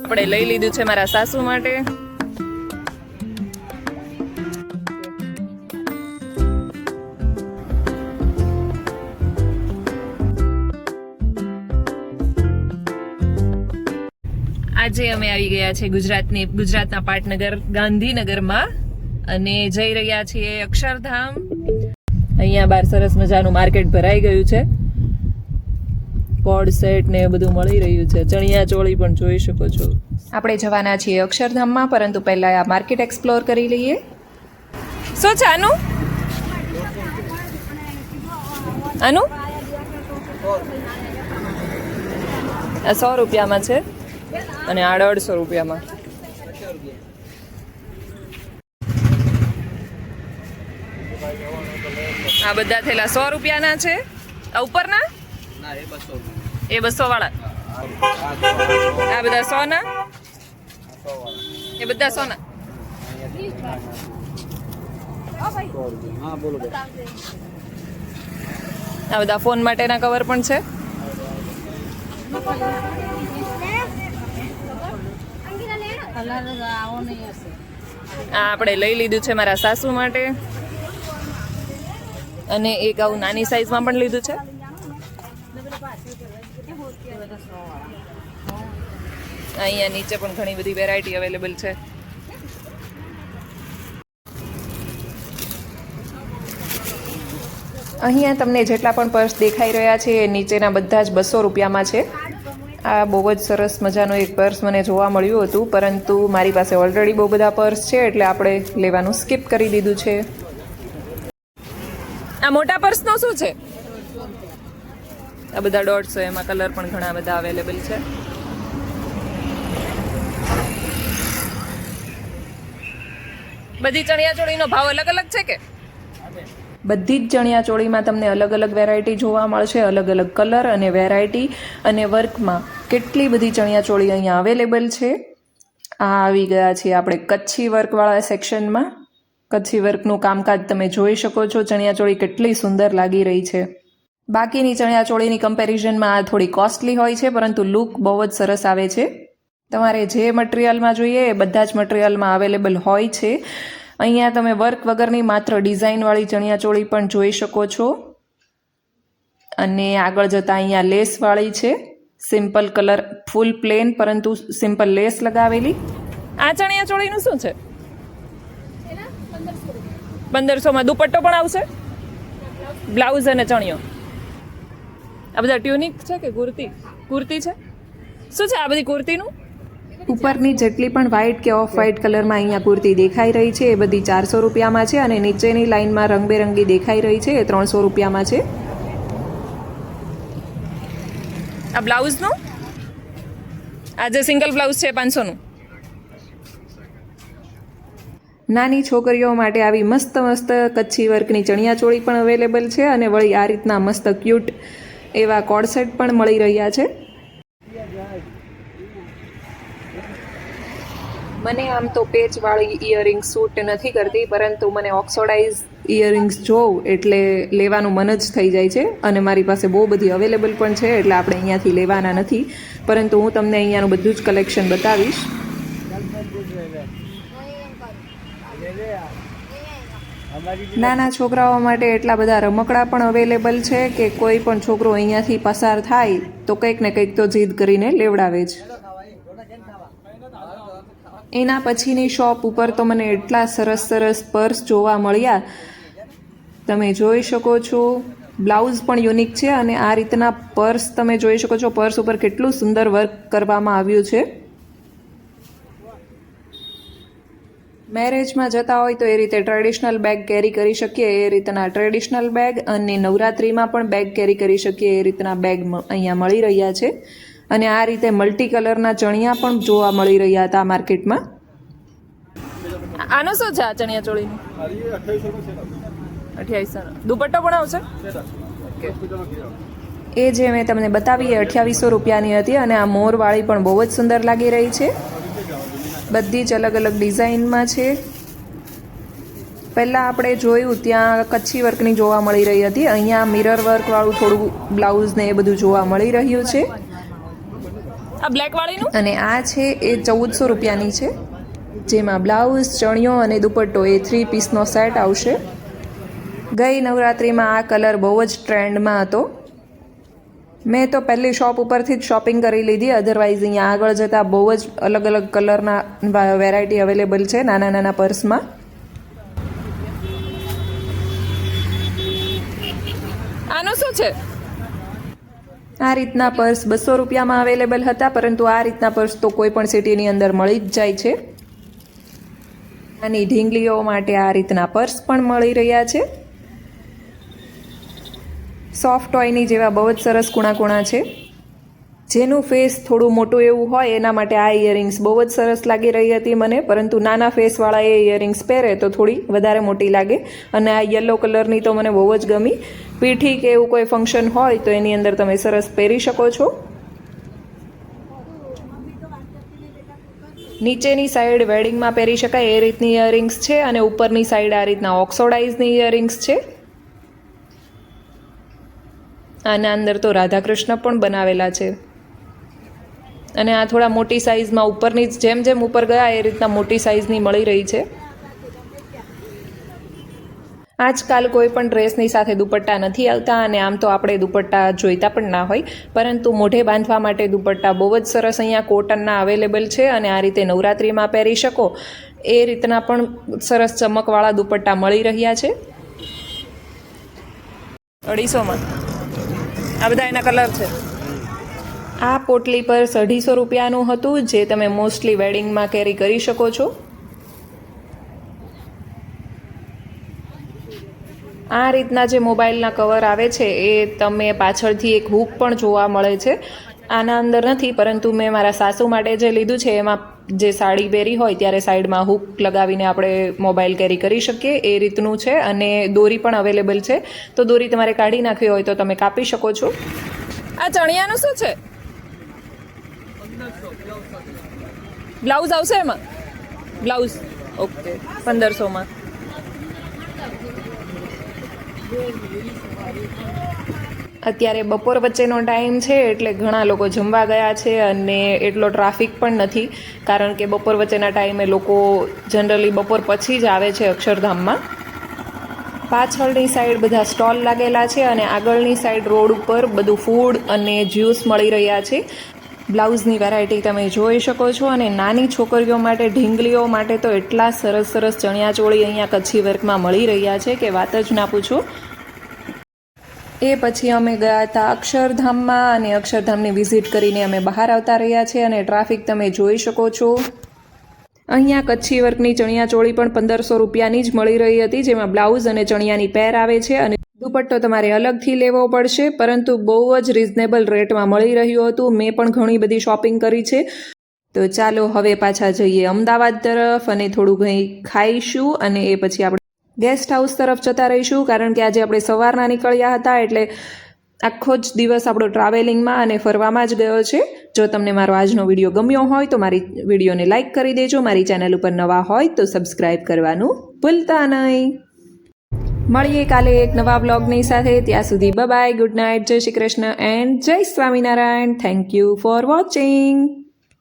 આપણે લઈ લીધું છે મારા સાસુ માટે. આજે અમે આવી ગયા છે ગુજરાતના પાટનગર ગાંધીનગરમાં અને જઈ રહ્યા છીએ અક્ષરધામ. અહીંયા બાર સરસ મજાનું માર્કેટ ભરાઈ ગયું છે. કોડ સેટ ને બધું મળી રહ્યું છે. ચણિયા ચોળી પણ જોઈ શકો છો. આપણે જવાના છીએ અક્ષરધામમાં, પરંતુ પહેલા આ માર્કેટ એક્સપ્લોર કરી લઈએ. શું છે આનું? આનું આ 100 રૂપિયામાં છે અને 150 રૂપિયામાં. આ બધા થેલા 100 રૂપિયાના છે. આ ઉપરના એ 200 વાળા. આ બધા 100 ના, એ બધા 100 ના. આ બધા ફોન માટેના કવર પણ છે. આ આપણે લઈ લીધું છે મારા સાસુ માટે, અને એક આવું નાની સાઈઝમાં પણ લીધું છે. અહીંયા નીચે પણ ઘણી બધી વેરાયટી અવેલેબલ છે. અહીંયા તમને જેટલા પણ પર્સ દેખાઈ રહ્યા છે એ નીચેના બધા જ 200 રૂપિયામાં છે. આ બહુ જ સરસ મજાનું એક પર્સ મને જોવા મળ્યું હતું, પરંતુ મારી પાસે ઓલરેડી બહુ બધા પર્સ છે એટલે આપણે લેવાનું સ્કીપ કરી દીધું છે. આ મોટા પર્સનો શું છે? આ બધા 150, એમાં કલર પણ ઘણા બધા અવેલેબલ છે. બધી ચણિયાચોળીનો ભાવ અલગ અલગ છે કે? બધી જ ચણિયાચોળીમાં તમને અલગ અલગ વેરાયટી જોવા મળશે, અલગ અલગ કલર અને વેરાયટી અને વર્કમાં. કેટલી બધી ચણિયાચોળી અહીંયા અવેલેબલ છે. આ આવી ગયા છીએ આપણે કચ્છી વર્કવાળા સેક્શનમાં. કચ્છી વર્કનું કામકાજ તમે જોઈ શકો છો. ચણિયાચોળી કેટલી સુંદર લાગી રહી છે. બાકીની ચણિયાચોળીની કમ્પેરિઝનમાં આ થોડી કોસ્ટલી હોય છે, પરંતુ લુક બહુ જ સરસ આવે છે. તમારે જે મટીરિયલમાં જોઈએ એ બધા જ મટીરિયલમાં અવેલેબલ હોય છે. અહીંયા તમે વર્ક વગરની માત્ર ડિઝાઇનવાળી ચણિયાચોળી પણ જોઈ શકો છો. અને આગળ જતાં અહીંયા લેસવાળી છે. સિમ્પલ કલર, ફૂલ પ્લેન પરંતુ સિમ્પલ લેસ લગાવેલી. આ ચણિયાચોળીનું શું છે? 1500માં દુપટ્ટો પણ આવશે, બ્લાઉઝ અને ચણિયો. આ બધા ટ્યુનિક છે કે કુર્તી? કુર્તી છે. શું છે આ બધી કુર્તીનું? ઉપરની જેટલી પણ વ્હાઇટ કે ઓફ વ્હાઇટ કલરમાં અહીંયા કુર્તી દેખાઈ રહી છે એ બધી 400 રૂપિયામાં છે, અને નીચેની લાઇનમાં રંગબેરંગી દેખાઈ રહી છે એ 300 રૂપિયામાં છે. આ બ્લાઉઝનું, આ જે સિંગલ બ્લાઉઝ છે 500નું. નાની છોકરીઓ માટે આવી મસ્ત મસ્ત કચ્છી વર્કની ચણિયાચોળી પણ અવેલેબલ છે, અને વળી આ રીતના મસ્ત ક્યુટ એવા કોડસેટ પણ મળી રહ્યા છે. મને આમ તો પેચવાળી ઇયરિંગ્સ સૂટ નથી કરતી, પરંતુ મને ઓક્સોડાઇઝ ઇયરિંગ્સ જોઉં એટલે લેવાનું મન જ થઈ જાય છે. અને મારી પાસે બહુ બધી અવેલેબલ પણ છે, એટલે આપણે અહીંયાથી લેવાના નથી, પરંતુ હું તમને અહીંયાનું બધું જ કલેક્શન બતાવીશ. નાના છોકરાઓ માટે એટલા બધા રમકડા પણ અવેલેબલ છે કે કોઈ પણ છોકરો અહીંયાથી પસાર થાય તો કંઈક ને કંઈક તો જીદ કરીને લેવડાવે જ. એના પછીની શોપ ઉપર તો મને એટલા સરસ સરસ પર્સ જોવા મળ્યા. તમે જોઈ શકો છો, બ્લાઉઝ પણ યુનિક છે, અને આ રીતના પર્સ તમે જોઈ શકો છો. પર્સ ઉપર કેટલું સુંદર વર્ક કરવામાં આવ્યું છે. મેરેજમાં જતા હોય તો એ રીતે ટ્રેડિશનલ બેગ કેરી કરી શકીએ એ રીતના ટ્રેડિશનલ બેગ, અને નવરાત્રિમાં પણ બેગ કેરી કરી શકીએ એ રીતના બેગ અહીંયા મળી રહ્યા છે. અને આ રીતે મલ્ટી કલરના ચણિયા પણ જોવા મળી રહ્યા હતા માર્કેટમાં. આનો શું છે આ ચણિયાચોળીનું? 2800. દુપટ્ટો પણ આવશે? એ જે મેં તમને બતાવી એ 2800 રૂપિયાની હતી, અને આ મોરવાળી પણ બહુ જ સુંદર લાગી રહી છે. બધી જ અલગ અલગ ડિઝાઇનમાં છે. પહેલાં આપણે જોયું ત્યાં કચ્છી વર્કની જોવા મળી રહી હતી. અહીંયા મિરર વર્કવાળું થોડું બ્લાઉઝ ને એ બધું જોવા મળી રહ્યું છે. આ બ્લેક વાળીનું અને આ છે એ 1400 રૂપિયાની છે, જેમાં બ્લાઉઝ, ચણિયો અને દુપટ્ટો એ 3 પીસનો સેટ આવશે. ગઈ નવરાત્રિમાં આ કલર બહુ જ ટ્રેન્ડમાં હતો. મેં તો પહેલી શોપ ઉપરથી જ શોપિંગ કરી લીધી. અધરવાઇઝ અહીંયા આગળ જતાં બહુ જ અલગ અલગ કલરના વેરાયટી અવેલેબલ છે નાના નાના પર્સમાં. આનું શું છે? આ રીતના પર્સ 200 રૂપિયામાં અવેલેબલ હતા, પરંતુ આ રીતના પર્સ તો કોઈ પણ સિટીની અંદર મળી જ જાય છે. આની ઢીંગલીઓ માટે આ રીતના પર્સ પણ મળી રહ્યા છે. સોફ્ટ ટોયની જેવા બહુ જ સરસ કૂણા છે. જેનું ફેસ થોડું મોટું એવું હોય એના માટે આ ઇયરિંગ્સ બહુ જ સરસ લાગી રહી હતી મને, પરંતુ નાના ફેસવાળા એ ઇયરિંગ્સ પહેરે તો થોડી વધારે મોટી લાગે. અને આ યલો કલરની તો મને બહુ જ ગમી. પીઠી કે એવું કોઈ ફંક્શન હોય તો એની અંદર તમે સરસ પહેરી શકો છો. નીચેની સાઈડ વેડિંગમાં પહેરી શકાય એ રીતની ઇયરિંગ્સ છે, અને ઉપરની સાઈડ આ રીતના ઓક્સોડાઇઝની ઇયરિંગ્સ છે. આના અંદર તો રાધાકૃષ્ણ પણ બનાવેલા છે. અને આ થોડા મોટી સાઇઝમાં ઉપરની જેમ જેમ ઉપર ગયા એ રીતના મોટી સાઇઝની મળી રહી છે. આજકાલ કોઈ પણ ડ્રેસની સાથે દુપટ્ટા નથી આવતા, અને આમ તો આપણે દુપટ્ટા જોઈતા પણ ના હોય, પરંતુ મોઢે બાંધવા માટે દુપટ્ટા બહુ જ સરસ અહીંયા કોટનના અવેલેબલ છે. અને આ રીતે નવરાત્રિમાં પહેરી શકો એ રીતના પણ સરસ ચમકવાળા દુપટ્ટા મળી રહ્યા છે. 250માં આ બધા એના કલર છે. આ પોટલી પર્સ 250 રૂપિયાનું હતું, જે તમે મોસ્ટલી વેડિંગમાં કેરી કરી શકો છો. આ રીતના જે મોબાઈલના કવર આવે છે એ તમે પાછળથી એક હૂક પણ જોવા મળે છે. આના અંદર નથી, પરંતુ મેં મારા સાસુ માટે જે લીધું છે એમાં જે સાડી પહેરી હોય ત્યારે સાઈડમાં હૂક લગાવીને આપણે મોબાઈલ કેરી કરી શકીએ એ રીતનું છે. અને દોરી પણ અવેલેબલ છે, તો દોરી તમારે કાઢી નાખવી હોય તો તમે કાપી શકો છો. આ ચણિયાનું શું છે? બ્લાઉઝ આવશે એમાં? બ્લાઉઝ ઓકે, 1500માં. અત્યારે બપોર વચ્ચેનો ટાઈમ છે એટલે ઘણા લોકો જમવા ગયા છે, અને એટલો ટ્રાફિક પણ નથી, કારણ કે બપોર વચ્ચેના ટાઈમે લોકો જનરલી બપોર પછી જ આવે છે અક્ષરધામમાં. પાછળની સાઈડ બધા સ્ટોલ લાગેલા છે, અને આગળની સાઈડ રોડ ઉપર બધું ફૂડ અને જ્યુસ મળી રહ્યા છે. બ્લાઉઝની વેરાયટી તમે જોઈ શકો છો. અને નાની છોકરીઓ માટે ઢીંગલીઓ માટે તો એટલા સરસ સરસ ચણિયાચોળી અહીંયા કચ્છી વર્કમાં મળી રહ્યા છે કે વાત જ ના પૂછો. એ પછી અમે ગયા હતા અક્ષરધામમાં, અને અક્ષરધામની વિઝિટ કરીને અમે બહાર આવતા રહ્યા છે. અને ટ્રાફિક તમે જોઈ શકો છો. અહીંયા કચ્છી વર્કની ચણિયાચોળી પણ 1500 રૂપિયાની જ મળી રહી હતી, જેમાં બ્લાઉઝ અને ચણિયાની પેર આવે છે, અને દુપટ્ટો તમારે અલગથી લેવો પડશે, પરંતુ બહુ જ રિઝનેબલ રેટમાં મળી રહ્યું હતું. મેં પણ ઘણી બધી શોપિંગ કરી છે. તો ચાલો હવે પાછા જઈએ અમદાવાદ તરફ, અને થોડું કંઈ ખાઈશું, અને એ પછી આપણે ગેસ્ટ હાઉસ તરફ જતા રહીશું, કારણ કે આજે આપણે સવારના નીકળ્યા હતા એટલે આખો જ દિવસ આપણો ટ્રાવેલિંગમાં અને ફરવામાં જ ગયો છે. જો તમને મારો આજનો વિડીયો ગમ્યો હોય તો મારી વિડીયોને લાઇક કરી દેજો. મારી ચેનલ ઉપર નવા હોય તો સબસ્ક્રાઈબ કરવાનું ભૂલતા નહીં. મળીએ કાલે એક નવા બ્લોગની સાથે. ત્યાં સુધી બાય, ગુડ નાઇટ, જય શ્રી કૃષ્ણ એન્ડ જય Swaminarayan. Thank you for watching.